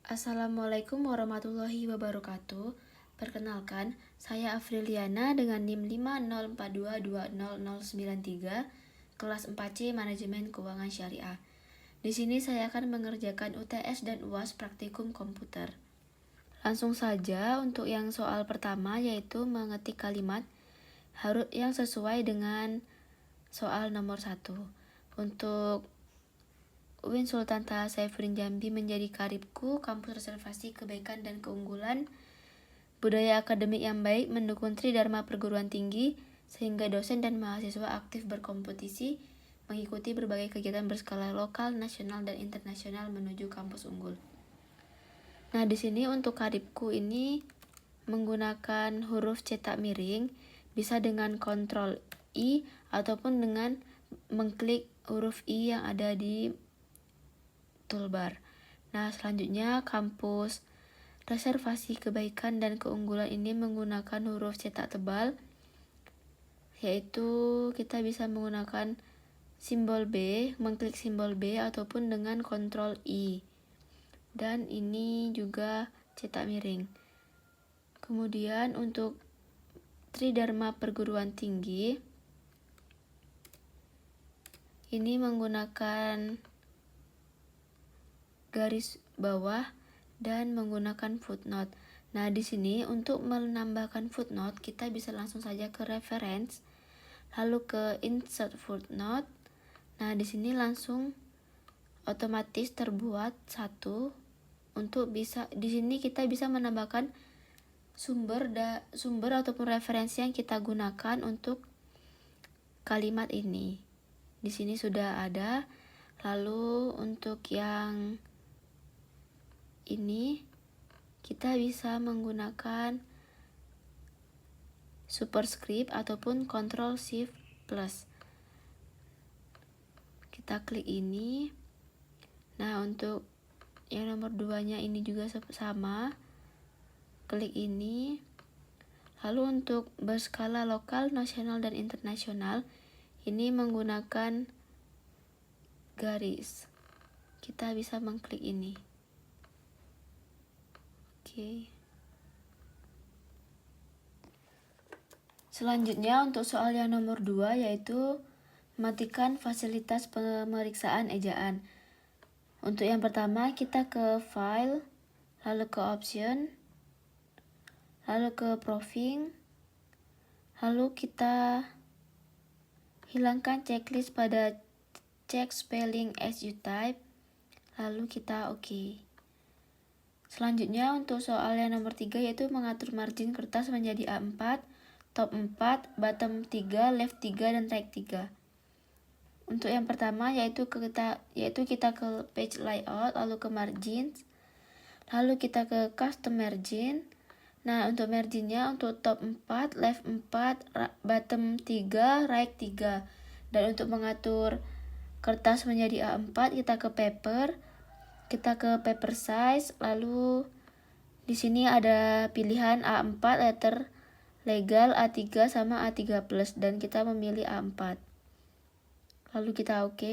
Assalamualaikum warahmatullahi wabarakatuh. Perkenalkan, saya Afriliana dengan NIM 504220093, kelas 4C Manajemen Keuangan Syariah. Di sini saya akan mengerjakan UTS dan UAS praktikum komputer. Langsung saja untuk yang soal pertama, yaitu mengetik kalimat harus yang sesuai dengan soal nomor 1. Untuk UIN Sultan Taha Saifuddin Jambi menjadi karibku, kampus reservasi kebaikan dan keunggulan, budaya akademik yang baik mendukung Tridharma perguruan tinggi, sehingga dosen dan mahasiswa aktif berkompetisi, mengikuti berbagai kegiatan berskala lokal, nasional, dan internasional menuju kampus unggul. Nah, di sini untuk karibku ini menggunakan huruf cetak miring, bisa dengan Ctrl I ataupun dengan mengklik huruf I yang ada di toolbar. Nah, selanjutnya kampus reservasi kebaikan dan keunggulan ini menggunakan huruf cetak tebal, yaitu kita bisa menggunakan simbol B, mengklik simbol B ataupun dengan Ctrl I. Dan ini juga cetak miring. Kemudian untuk Tridharma perguruan tinggi ini menggunakan garis bawah dan menggunakan footnote. Nah, di sini untuk menambahkan footnote kita bisa langsung saja ke reference, lalu ke insert footnote. Nah, di sini langsung otomatis terbuat satu. Untuk di sini kita bisa menambahkan sumber ataupun referensi yang kita gunakan untuk kalimat ini. Di sini sudah ada. Lalu untuk yang ini kita bisa menggunakan superscript ataupun Ctrl Shift plus. Kita klik ini. Nah, untuk yang nomor 2-nya ini juga sama. Klik ini. Lalu untuk berskala lokal, nasional, dan internasional ini menggunakan garis. Kita bisa mengklik ini. Oke. Selanjutnya untuk soal yang nomor 2, yaitu matikan fasilitas pemeriksaan ejaan. Untuk yang pertama kita ke file, lalu ke option, lalu ke proofing, lalu kita hilangkan checklist pada check spelling as you type, lalu kita OK. Selanjutnya untuk soal yang nomor 3, yaitu mengatur margin kertas menjadi A4, top 4, bottom 3, left 3, dan right 3. Untuk yang pertama yaitu kita ke page layout, lalu ke margin, lalu kita ke custom margin. Nah, untuk marginnya untuk top 4, left 4, bottom 3, right 3. Dan untuk mengatur kertas menjadi A4, kita ke paper size, lalu di sini ada pilihan A4 letter legal, A3 sama A3+, dan kita memilih A4. Lalu kita OK.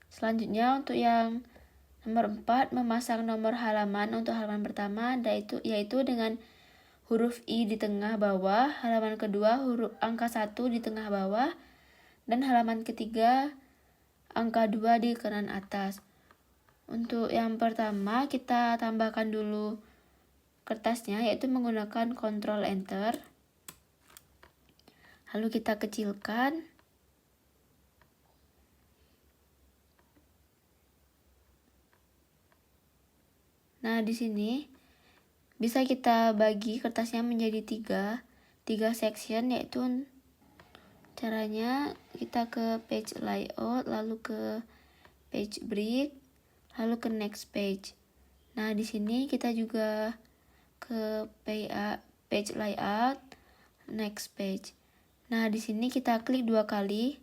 Selanjutnya untuk yang nomor 4, memasang nomor halaman. Untuk halaman pertama yaitu dengan huruf I di tengah bawah, halaman kedua huruf angka 1 di tengah bawah, dan halaman ketiga angka 2 di kanan atas. Untuk yang pertama kita tambahkan dulu kertasnya, yaitu menggunakan Ctrl Enter. Lalu kita kecilkan. Nah, di sini bisa kita bagi kertasnya menjadi tiga section, yaitu caranya kita ke page layout, lalu ke page break, lalu ke next page. Nah, di sini kita juga ke page layout, next page. Nah, di sini kita klik 2 kali.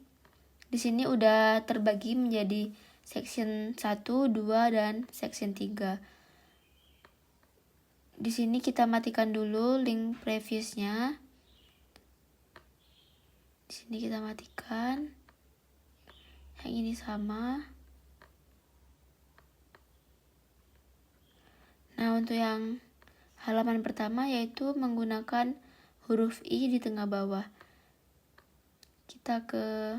Di sini udah terbagi menjadi section 1, 2, dan section 3. Di sini kita matikan dulu link previousnya. Di sini kita matikan. Yang ini sama. untuk yang halaman pertama yaitu menggunakan huruf I di tengah bawah. Kita ke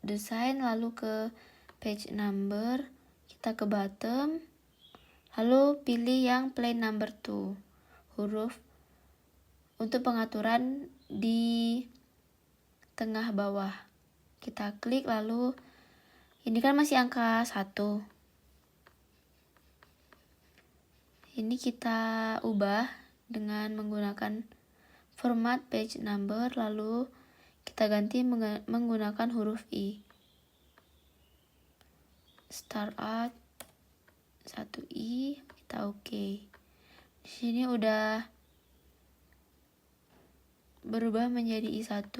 desain, lalu ke page number, kita ke bottom, lalu pilih yang plain number 2 huruf untuk pengaturan di tengah bawah. Kita klik, lalu ini kan masih angka 1. Ini kita ubah dengan menggunakan format page number, lalu kita ganti menggunakan huruf I. Start at 1I, kita oke. Di sini udah berubah menjadi I1.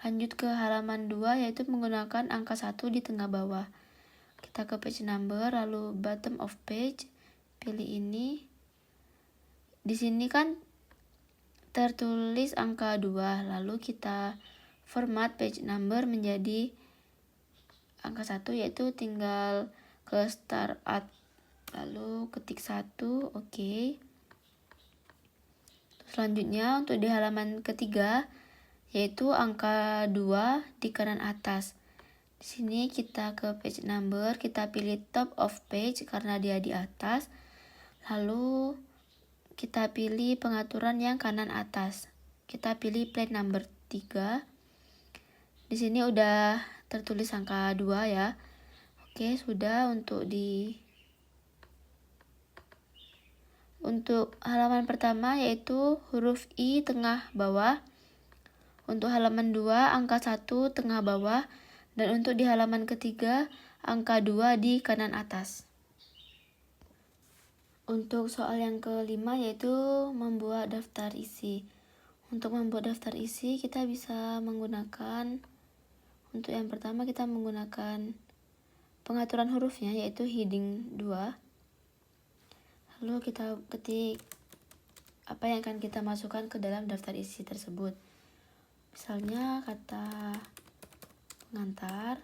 Lanjut ke halaman 2 yaitu menggunakan angka 1 di tengah bawah. Kita ke page number, lalu bottom of page, pilih ini. Di sini kan tertulis angka 2, lalu kita format page number menjadi angka 1, yaitu tinggal ke start at, lalu ketik 1, oke. Selanjutnya untuk di halaman ketiga yaitu angka 2 di kanan atas. Di sini kita ke page number, kita pilih top of page karena dia di atas. Lalu kita pilih pengaturan yang kanan atas. Kita pilih plain number 3. Di sini udah tertulis angka 2 ya. Oke, sudah untuk halaman pertama yaitu huruf I tengah bawah. Untuk halaman 2 angka 1 tengah bawah, dan untuk di halaman ketiga angka 2 di kanan atas. Untuk soal yang kelima yaitu membuat daftar isi. Untuk membuat daftar isi kita bisa menggunakan, untuk yang pertama kita menggunakan pengaturan hurufnya yaitu heading 2. Lalu kita ketik apa yang akan kita masukkan ke dalam daftar isi tersebut. Misalnya kata pengantar,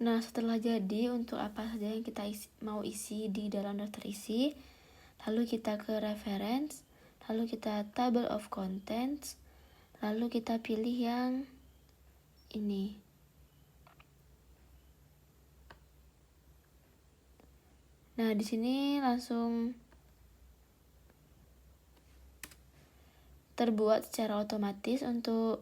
nah setelah jadi untuk apa saja yang kita mau isi di dalam daftar isi, lalu kita ke reference, lalu kita table of contents, lalu kita pilih yang ini. Nah, di sini langsung terbuat secara otomatis untuk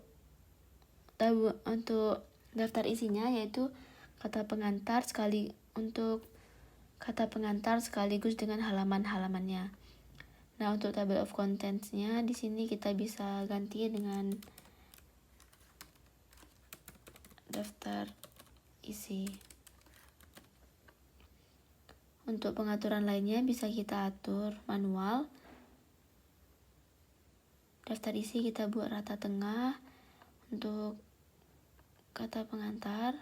daftar isinya, yaitu kata pengantar sekaligus dengan halaman-halamannya. Nah, untuk table of contents-nya di sini kita bisa ganti dengan daftar isi. Untuk pengaturan lainnya bisa kita atur manual. Daftar isi kita buat rata tengah. Untuk kata pengantar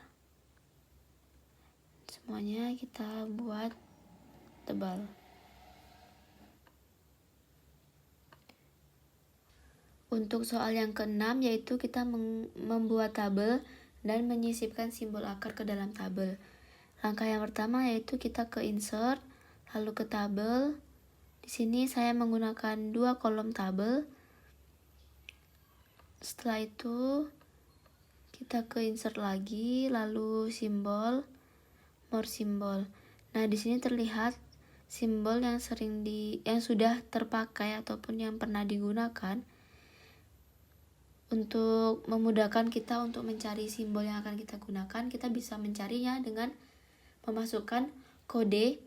semuanya kita buat tebal. Untuk soal yang keenam yaitu kita membuat tabel dan menyisipkan simbol akar ke dalam tabel. Langkah yang pertama yaitu kita ke insert, lalu ke tabel. Di sini saya menggunakan 2 kolom tabel. Setelah itu kita ke insert lagi, lalu simbol, more simbol. Nah, di sini terlihat simbol yang sudah terpakai ataupun yang pernah digunakan. Untuk memudahkan kita untuk mencari simbol yang akan kita gunakan, kita bisa mencarinya dengan memasukkan kode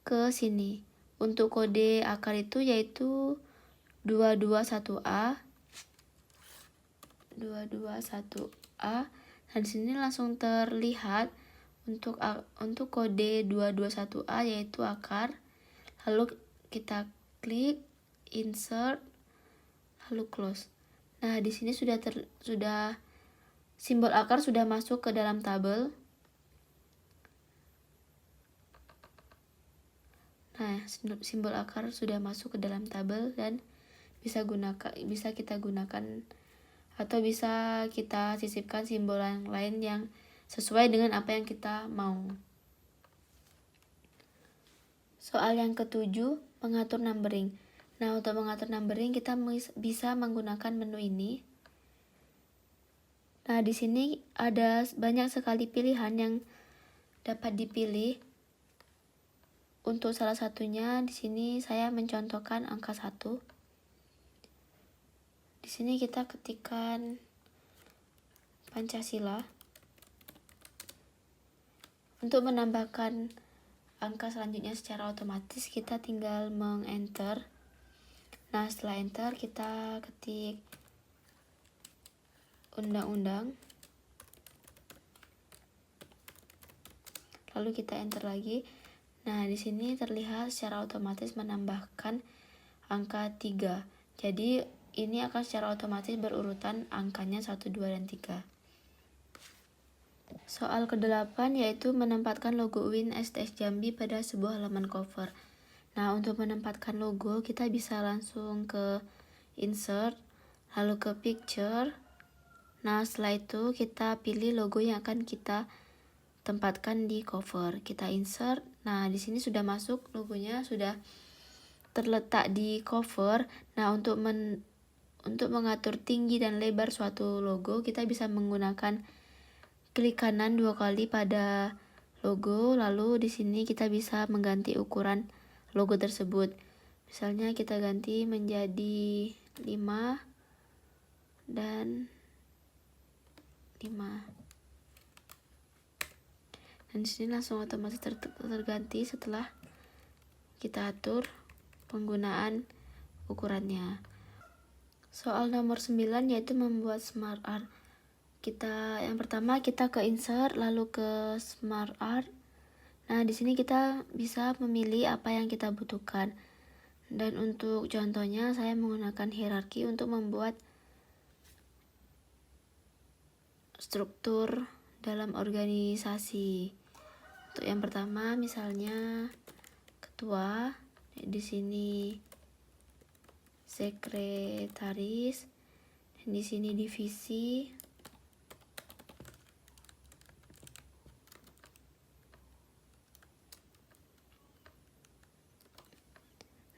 ke sini. Untuk kode akar itu yaitu 221A. 221A. Nah, di sini langsung terlihat untuk kode 221A yaitu akar. Lalu kita klik insert, lalu close. Nah, di sini sudah simbol akar sudah masuk ke dalam tabel. Nah, simbol akar sudah masuk ke dalam tabel dan bisa kita gunakan atau bisa kita sisipkan simbol yang lain yang sesuai dengan apa yang kita mau. Soal yang ketujuh, mengatur numbering. Nah, untuk mengatur numbering kita bisa menggunakan menu ini. Nah, di sini ada banyak sekali pilihan yang dapat dipilih. Untuk salah satunya di sini saya mencontohkan angka 1. Di sini kita ketikkan Pancasila. Untuk menambahkan angka selanjutnya secara otomatis kita tinggal meng-enter. Nah, setelah enter kita ketik undang-undang. Lalu kita enter lagi. Nah, di sini terlihat secara otomatis menambahkan angka 3. Jadi, ini akan secara otomatis berurutan angkanya 1, 2, dan 3. Soal ke-8 yaitu menempatkan logo UIN STS Jambi pada sebuah halaman cover. Nah, untuk menempatkan logo, kita bisa langsung ke insert, lalu ke picture. Nah, setelah itu kita pilih logo yang akan kita tempatkan di cover. Kita insert. Nah, di sini sudah masuk logonya, sudah terletak di cover. Nah, untuk mengatur tinggi dan lebar suatu logo, kita bisa menggunakan klik kanan 2 kali pada logo, lalu di sini kita bisa mengganti ukuran logo tersebut. Misalnya kita ganti menjadi 5 dan 5. Dan di sini langsung otomatis terganti setelah kita atur penggunaan ukurannya. Soal nomor 9 yaitu membuat smart art. Yang pertama kita ke insert lalu ke smart art. Nah, di sini kita bisa memilih apa yang kita butuhkan. Dan untuk contohnya saya menggunakan hierarki untuk membuat struktur dalam organisasi. Untuk yang pertama misalnya ketua, di sini sekretaris, dan di sini divisi.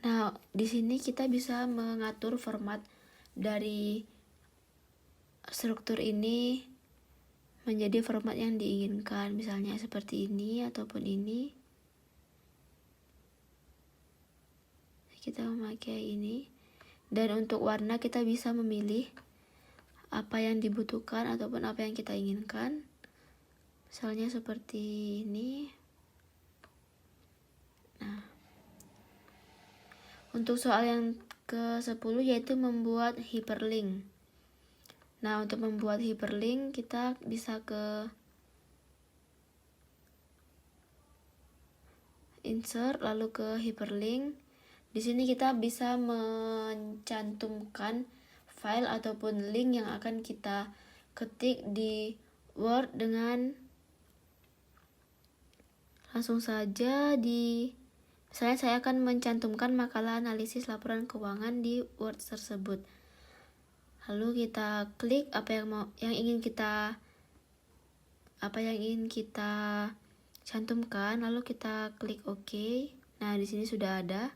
Nah, di sini kita bisa mengatur format dari struktur ini menjadi format yang diinginkan, misalnya seperti ini ataupun ini. Kita memakai ini. Dan untuk warna kita bisa memilih apa yang dibutuhkan ataupun apa yang kita inginkan. Misalnya seperti ini. Nah, untuk soal yang ke-10 yaitu membuat hyperlink. Nah, untuk membuat hyperlink kita bisa ke insert lalu ke hyperlink. Di sini kita bisa mencantumkan file ataupun link yang akan kita ketik di Word dengan langsung saja misalnya saya akan mencantumkan makalah analisis laporan keuangan di Word tersebut. Lalu kita klik apa yang ingin kita cantumkan, lalu kita klik OK. Nah, di sini sudah ada.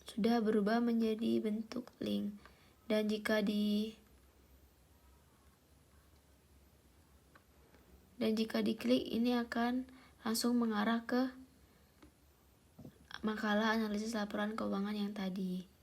Sudah berubah menjadi bentuk link. Dan jika diklik, ini akan langsung mengarah ke makalah analisis laporan keuangan yang tadi.